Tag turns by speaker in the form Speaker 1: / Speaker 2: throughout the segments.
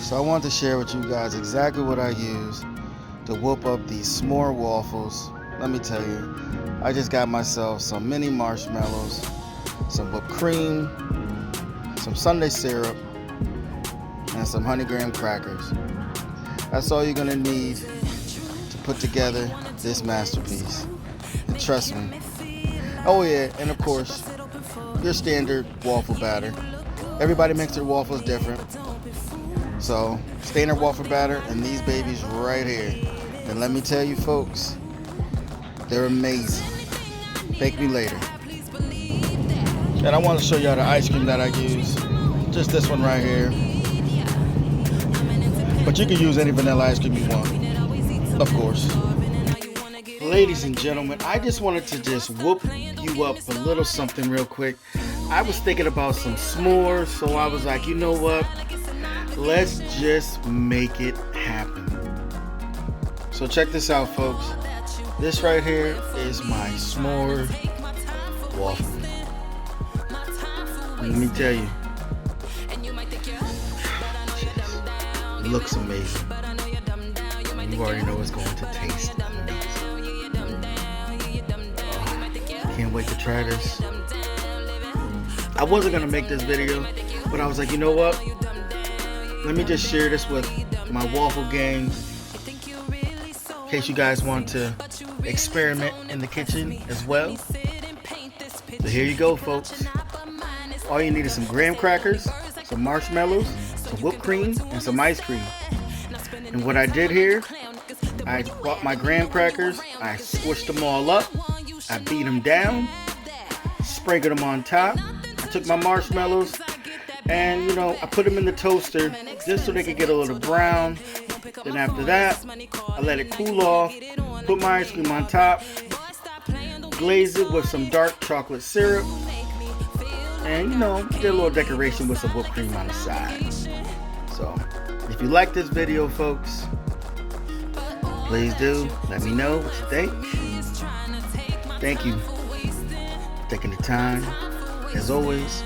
Speaker 1: So I wanted to share with you guys exactly what I use to whoop up these s'more waffles. Let me tell you, I just got myself some mini marshmallows, some whipped cream, some sundae syrup, and some honey graham crackers. That's all you're gonna need to put together this masterpiece. And trust me. Oh yeah, and of course, your standard waffle batter. Everybody makes their waffles different. So, standard waffle batter and these babies right here. And let me tell you folks, they're amazing. Thank me later. And I want to show y'all the ice cream that I use. Just this one right here. But you can use any vanilla ice cream you want, of course. Ladies and gentlemen, I just wanted to just whoop you up a little something real quick. I was thinking about some s'mores, so I was like, you know what? Let's just make it happen. So check this out, folks. This right here is my s'more waffle. Let me tell you, it looks amazing. You already know it's going to taste amazing. Oh, can't wait to try this. I wasn't gonna make this video, but I was like, you know what? Let me just share this with my waffle gang, in case you guys want to experiment in the kitchen as well. So here you go, folks. All you need is some graham crackers, some marshmallows, some whipped cream, and some ice cream. And what I did here, I bought my graham crackers, I squished them all up, I beat them down, sprinkled them on top. I took my marshmallows and, I put them in the toaster just so they could get a little brown. Then after that, I let it cool off, put my ice cream on top, glaze it with some dark chocolate syrup, and did a little decoration with some whipped cream on the side. So, if you like this video, folks, please do let me know what you think. Thank you for taking the time, as always,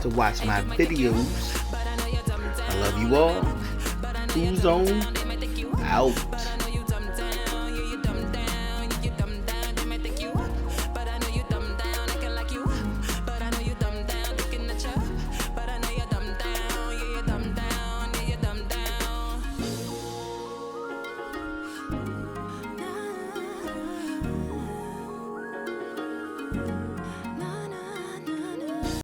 Speaker 1: to watch my videos. I love you all. Kool Zone out.